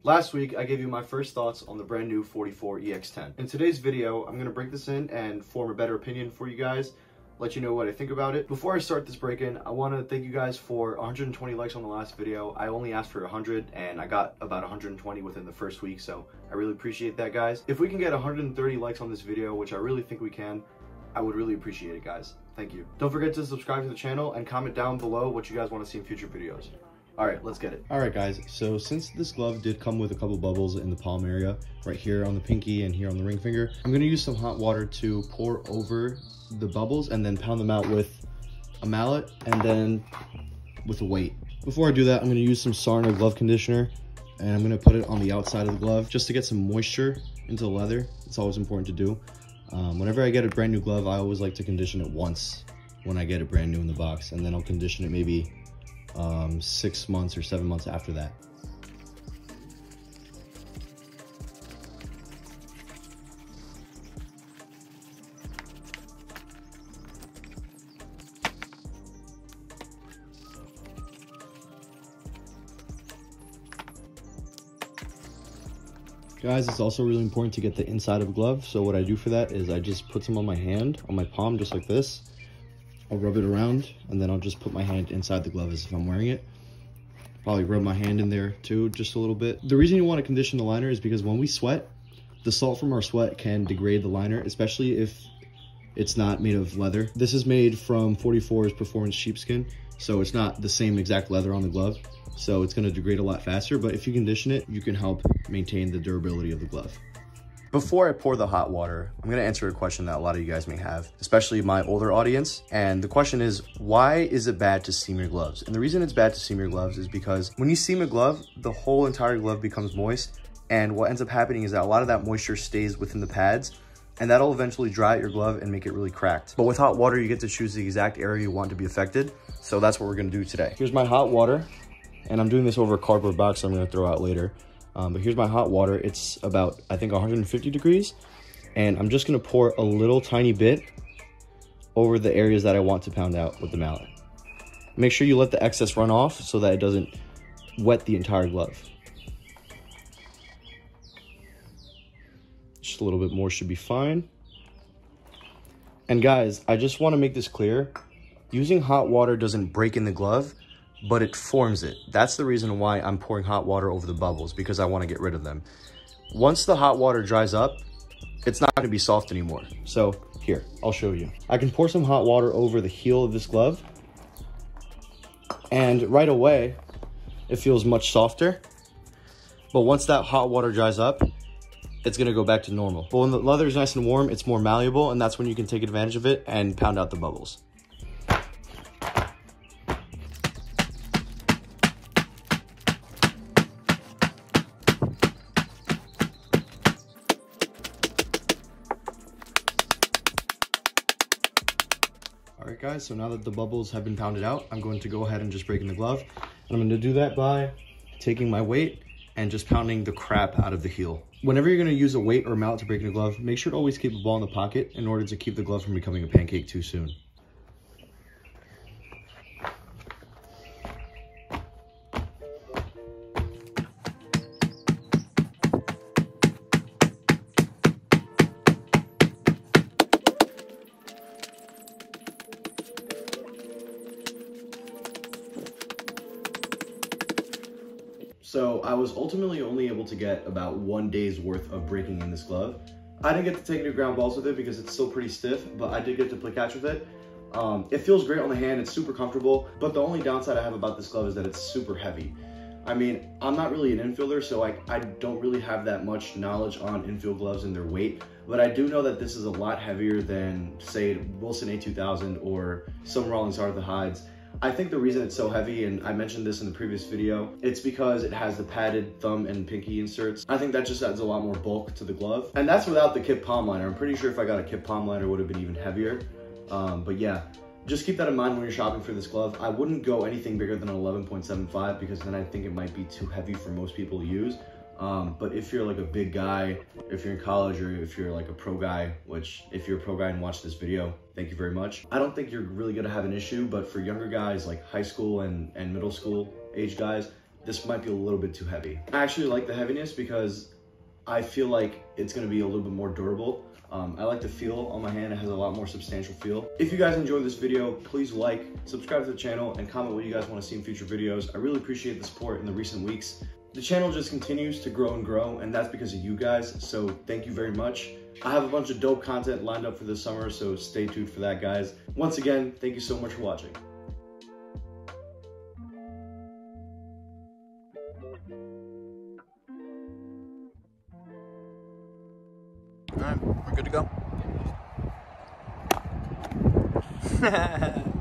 Last week, I gave you my first thoughts on the brand new 44 EX-10. In today's video, I'm going to break this in and form a better opinion for you guys, let you know what I think about it. Before I start this break-in, I want to thank you guys for 120 likes on the last video. I only asked for 100 and I got about 120 within the first week, so I really appreciate that, guys. If we can get 130 likes on this video, which I really think we can, I would really appreciate it, guys. Thank you. Don't forget to subscribe to the channel and comment down below what you guys want to see in future videos. All right, let's get it. All right, guys, so since this glove did come with a couple bubbles in the palm area, right here on the pinky and here on the ring finger, I'm gonna use some hot water to pour over the bubbles and then pound them out with a mallet and then with a weight. Before I do that, I'm gonna use some Sarna glove conditioner and I'm gonna put it on the outside of the glove just to get some moisture into the leather. It's always important to do. Whenever I get a brand new glove, I always like to condition it once when I get it brand new in the box, and then I'll condition it maybe 6 months or 7 months after that. Guys, it's also really important to get the inside of the glove. So what I do for that is I just put some on my hand, on my palm, just like this. I'll rub it around and then I'll just put my hand inside the glove as if I'm wearing it. Probably rub my hand in there too, just a little bit. The reason you want to condition the liner is because when we sweat, the salt from our sweat can degrade the liner, especially if it's not made of leather. This is made from 44's performance sheepskin, so it's not the same exact leather on the glove, so it's going to degrade a lot faster. But if you condition it, you can help maintain the durability of the glove. Before I pour the hot water, I'm going to answer a question that a lot of you guys may have, especially my older audience. And the question is, why is it bad to steam your gloves? And the reason it's bad to steam your gloves is because when you steam a glove, the whole entire glove becomes moist. And what ends up happening is that a lot of that moisture stays within the pads, and that'll eventually dry out your glove and make it really cracked. But with hot water, you get to choose the exact area you want to be affected. So that's what we're going to do today. Here's my hot water, and I'm doing this over a cardboard box I'm going to throw out later. But here's my hot water. It's about, I think, 150 degrees. And I'm just going to pour a little tiny bit over the areas that I want to pound out with the mallet. Make sure you let the excess run off so that it doesn't wet the entire glove. Just a little bit more should be fine. And guys, I just want to make this clear. Using hot water doesn't break in the glove, but it forms it. That's the reason why I'm pouring hot water over the bubbles, because I want to get rid of them. Once the hot water dries up, it's not going to be soft anymore. So here, I'll show you. I can pour some hot water over the heel of this glove, and right away, it feels much softer. But once that hot water dries up, it's going to go back to normal. But when the leather is nice and warm, it's more malleable, and that's when you can take advantage of it and pound out the bubbles. Alright guys, so now that the bubbles have been pounded out, I'm going to go ahead and just break in the glove. And I'm going to do that by taking my weight and just pounding the crap out of the heel. Whenever you're going to use a weight or a mallet to break in a glove, make sure to always keep a ball in the pocket in order to keep the glove from becoming a pancake too soon. So I was ultimately only able to get about 1 day's worth of breaking in this glove. I didn't get to take any ground balls with it because it's still pretty stiff, but I did get to play catch with it. It feels great on the hand, it's super comfortable, but the only downside I have about this glove is that it's super heavy. I mean, I'm not really an infielder, so I don't really have that much knowledge on infield gloves and their weight, but I do know that this is a lot heavier than, say, Wilson A2000 or some Rawlings Arthur Hides. I think the reason it's so heavy, and I mentioned this in the previous video, it's because it has the padded thumb and pinky inserts. I think that just adds a lot more bulk to the glove. And that's without the kip palm liner. I'm pretty sure if I got a kip palm liner, it would have been even heavier. But yeah, just keep that in mind when you're shopping for this glove. I wouldn't go anything bigger than an 11.75 because then I think it might be too heavy for most people to use. But if you're like a big guy, if you're in college, or if you're like a pro guy, which if you're a pro guy and watch this video, thank you very much. I don't think you're really gonna have an issue, but for younger guys like high school and middle school age guys, this might be a little bit too heavy. I actually like the heaviness because I feel like it's gonna be a little bit more durable. I like the feel on my hand. It has a lot more substantial feel. If you guys enjoyed this video, please like, subscribe to the channel, and comment what you guys want to see in future videos. I really appreciate the support in the recent weeks. The channel just continues to grow and grow, and that's because of you guys, so thank you very much. I have a bunch of dope content lined up for this summer, so stay tuned for that, guys. Once again, thank you so much for watching. All right, we're good to go.